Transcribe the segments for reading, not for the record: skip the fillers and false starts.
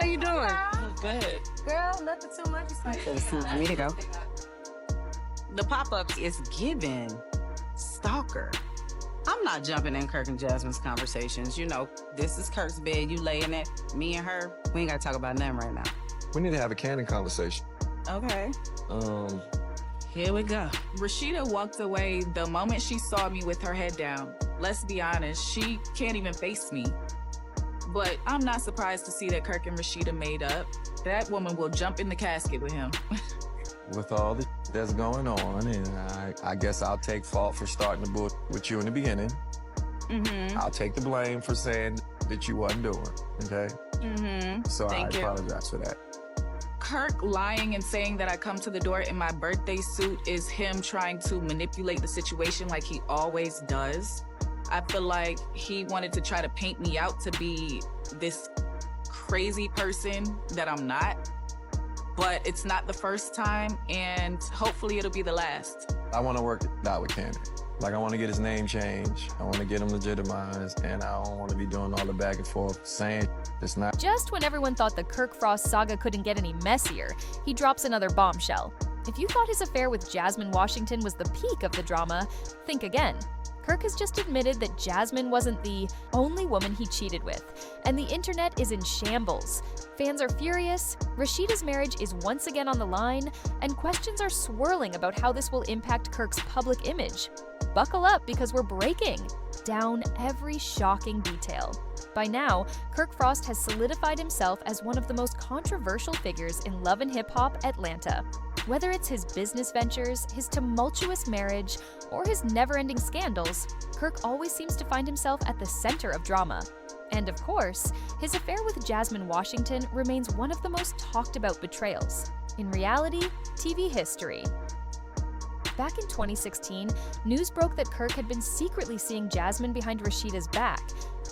How you doing? Good. Girl, nothing too much. It's like It's time for me to go. The pop-up is given stalker. I'm not jumping in Kirk and Jasmine's conversations. You know, this is Kirk's bed. You lay in it. Me and her, we ain't got to talk about nothing right now. We need to have a candid conversation. Okay. Here we go. Rasheeda walked away the moment she saw me with her head down. Let's be honest, she can't even face me. But I'm not surprised to see that Kirk and Rasheeda made up. That woman will jump in the casket with him. With all the that's going on, and I guess I'll take fault for starting the book with you in the beginning. I'll take the blame for saying that you wasn't doing, okay? So Thank you. Apologize for that. Kirk lying and saying that I come to the door in my birthday suit is him trying to manipulate the situation like he always does. I feel like he wanted to try to paint me out to be this crazy person that I'm not. But it's not the first time, and hopefully it'll be the last. I want to work it out with Candy. Like, I want to get his name changed. I want to get him legitimized, and I don't want to be doing all the back and forth saying it's not. Just when everyone thought the Kirk Frost saga couldn't get any messier, he drops another bombshell. If you thought his affair with Jasmine Washington was the peak of the drama, think again. Kirk has just admitted that Jasmine wasn't the only woman he cheated with, and the internet is in shambles. Fans are furious, Rasheeda's marriage is once again on the line, and questions are swirling about how this will impact Kirk's public image. Buckle up because we're breaking down every shocking detail. By now, Kirk Frost has solidified himself as one of the most controversial figures in Love and Hip Hop Atlanta. Whether it's his business ventures, his tumultuous marriage, or his never-ending scandals, Kirk always seems to find himself at the center of drama. And of course, his affair with Jasmine Washington remains one of the most talked about betrayals in reality TV history. Back in 2016, news broke that Kirk had been secretly seeing Jasmine behind Rasheeda's back,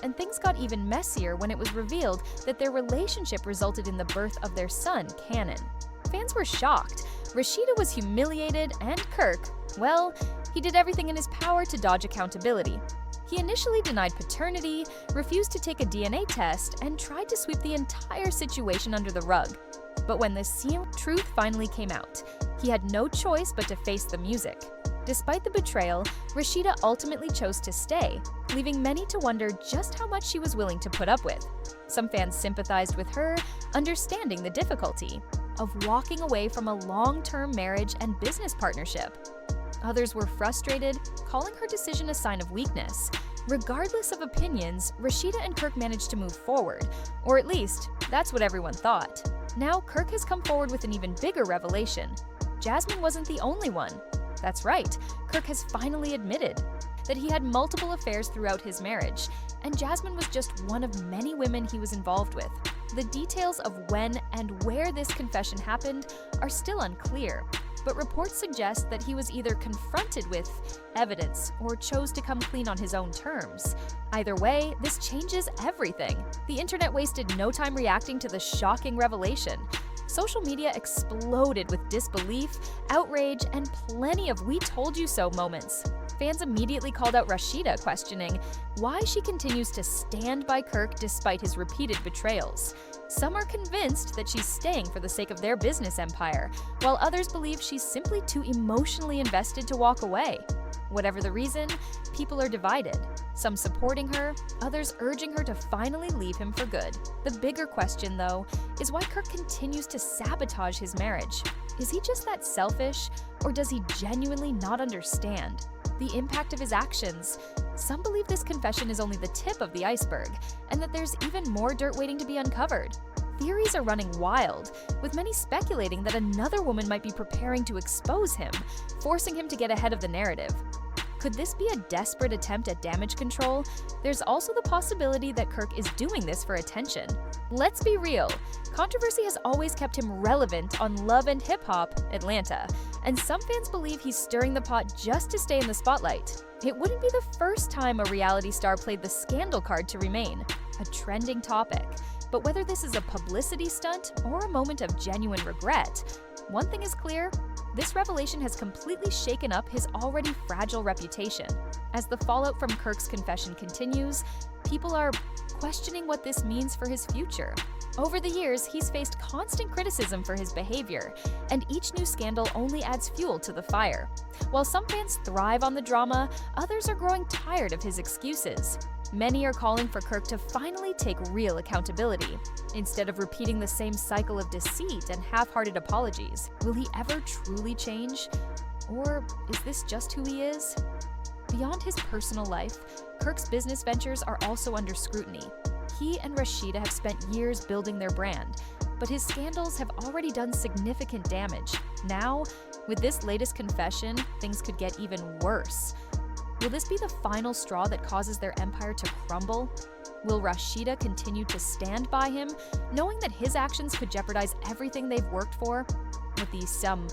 and things got even messier when it was revealed that their relationship resulted in the birth of their son, Cannon. Fans were shocked. Rasheeda was humiliated, and Kirk, well, he did everything in his power to dodge accountability. He initially denied paternity, refused to take a DNA test, and tried to sweep the entire situation under the rug. But when the searing truth finally came out, he had no choice but to face the music. Despite the betrayal, Rasheeda ultimately chose to stay, leaving many to wonder just how much she was willing to put up with. Some fans sympathized with her, understanding the difficulty of walking away from a long-term marriage and business partnership. Others were frustrated, calling her decision a sign of weakness. Regardless of opinions, Rasheeda and Kirk managed to move forward, or at least, that's what everyone thought. Now, Kirk has come forward with an even bigger revelation. Jasmine wasn't the only one. That's right, Kirk has finally admitted that he had multiple affairs throughout his marriage, and Jasmine was just one of many women he was involved with. The details of when and where this confession happened are still unclear, but reports suggest that he was either confronted with evidence or chose to come clean on his own terms. Either way, this changes everything. The internet wasted no time reacting to the shocking revelation. Social media exploded with disbelief, outrage, and plenty of "we told you so" moments. Fans immediately called out Rasheeda, questioning why she continues to stand by Kirk despite his repeated betrayals. Some are convinced that she's staying for the sake of their business empire, while others believe she's simply too emotionally invested to walk away. Whatever the reason, people are divided. Some supporting her, others urging her to finally leave him for good. The bigger question, though, is why Kirk continues to sabotage his marriage. Is he just that selfish, or does he genuinely not understand the impact of his actions? Some believe this confession is only the tip of the iceberg, and that there's even more dirt waiting to be uncovered. Theories are running wild, with many speculating that another woman might be preparing to expose him, forcing him to get ahead of the narrative. Could this be a desperate attempt at damage control? There's also the possibility that Kirk is doing this for attention. Let's be real, controversy has always kept him relevant on Love and Hip Hop Atlanta, and some fans believe he's stirring the pot just to stay in the spotlight. It wouldn't be the first time a reality star played the scandal card to remain a trending topic. But whether this is a publicity stunt or a moment of genuine regret, one thing is clear: this revelation has completely shaken up his already fragile reputation. As the fallout from Kirk's confession continues, people are questioning what this means for his future. Over the years, he's faced constant criticism for his behavior, and each new scandal only adds fuel to the fire. While some fans thrive on the drama, others are growing tired of his excuses. Many are calling for Kirk to finally take real accountability. Instead of repeating the same cycle of deceit and half-hearted apologies, will he ever truly change? Or is this just who he is? Beyond his personal life, Kirk's business ventures are also under scrutiny. He and Rasheeda have spent years building their brand, but his scandals have already done significant damage. Now, with this latest confession, things could get even worse. Will this be the final straw that causes their empire to crumble? Will Rasheeda continue to stand by him, knowing that his actions could jeopardize everything they've worked for? With these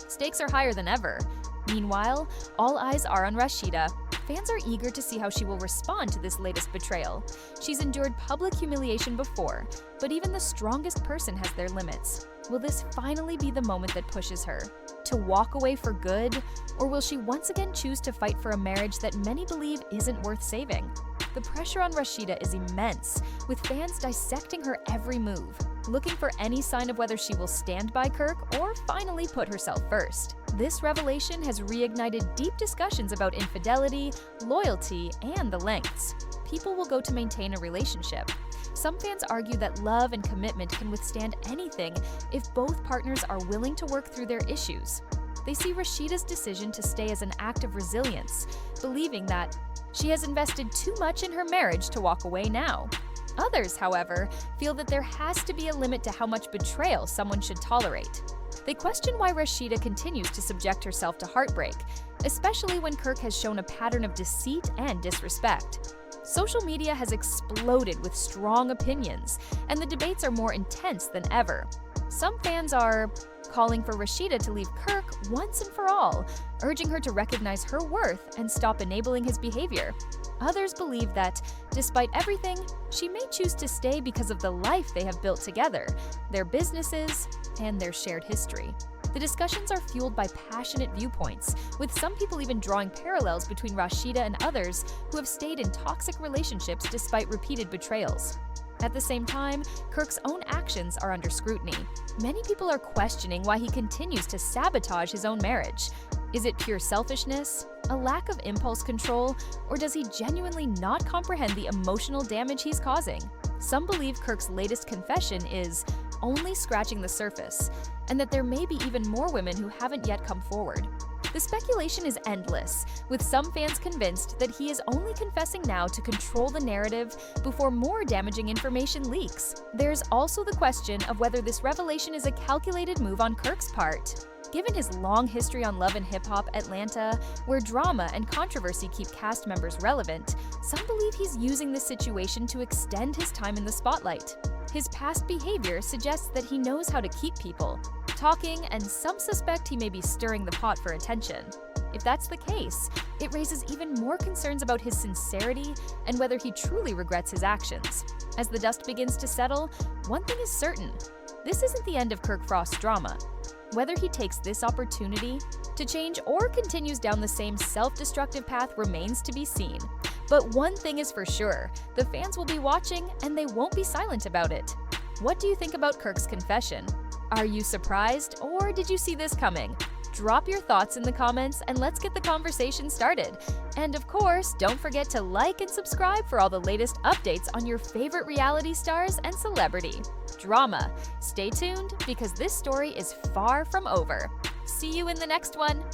stakes are higher than ever. Meanwhile, all eyes are on Rasheeda. Fans are eager to see how she will respond to this latest betrayal. She's endured public humiliation before, but even the strongest person has their limits. Will this finally be the moment that pushes her to walk away for good, or will she once again choose to fight for a marriage that many believe isn't worth saving? The pressure on Rasheeda is immense, with fans dissecting her every move, looking for any sign of whether she will stand by Kirk or finally put herself first. This revelation has reignited deep discussions about infidelity, loyalty, and the lengths people will go to maintain a relationship. Some fans argue that love and commitment can withstand anything if both partners are willing to work through their issues. They see Rasheeda's decision to stay as an act of resilience, believing that she has invested too much in her marriage to walk away now. Others, however, feel that there has to be a limit to how much betrayal someone should tolerate. They question why Rasheeda continues to subject herself to heartbreak, especially when Kirk has shown a pattern of deceit and disrespect. Social media has exploded with strong opinions, and the debates are more intense than ever. Some fans are calling for Rasheeda to leave Kirk once and for all, urging her to recognize her worth and stop enabling his behavior. Others believe that, despite everything, she may choose to stay because of the life they have built together, their businesses, and their shared history. The discussions are fueled by passionate viewpoints, with some people even drawing parallels between Rasheeda and others who have stayed in toxic relationships despite repeated betrayals. At the same time, Kirk's own actions are under scrutiny. Many people are questioning why he continues to sabotage his own marriage. Is it pure selfishness, a lack of impulse control, or does he genuinely not comprehend the emotional damage he's causing? Some believe Kirk's latest confession is only scratching the surface, and that there may be even more women who haven't yet come forward. The speculation is endless, with some fans convinced that he is only confessing now to control the narrative before more damaging information leaks. There's also the question of whether this revelation is a calculated move on Kirk's part. Given his long history on Love and Hip Hop Atlanta, where drama and controversy keep cast members relevant, some believe he's using this situation to extend his time in the spotlight. His past behavior suggests that he knows how to keep people talking, and some suspect he may be stirring the pot for attention. If that's the case, it raises even more concerns about his sincerity and whether he truly regrets his actions. As the dust begins to settle, one thing is certain: this isn't the end of Kirk Frost's drama. Whether he takes this opportunity to change or continues down the same self-destructive path remains to be seen. But one thing is for sure: the fans will be watching, and they won't be silent about it. What do you think about Kirk's confession? Are you surprised, or did you see this coming? Drop your thoughts in the comments and let's get the conversation started. And of course, don't forget to like and subscribe for all the latest updates on your favorite reality stars and celebrity drama. Stay tuned, because this story is far from over. See you in the next one.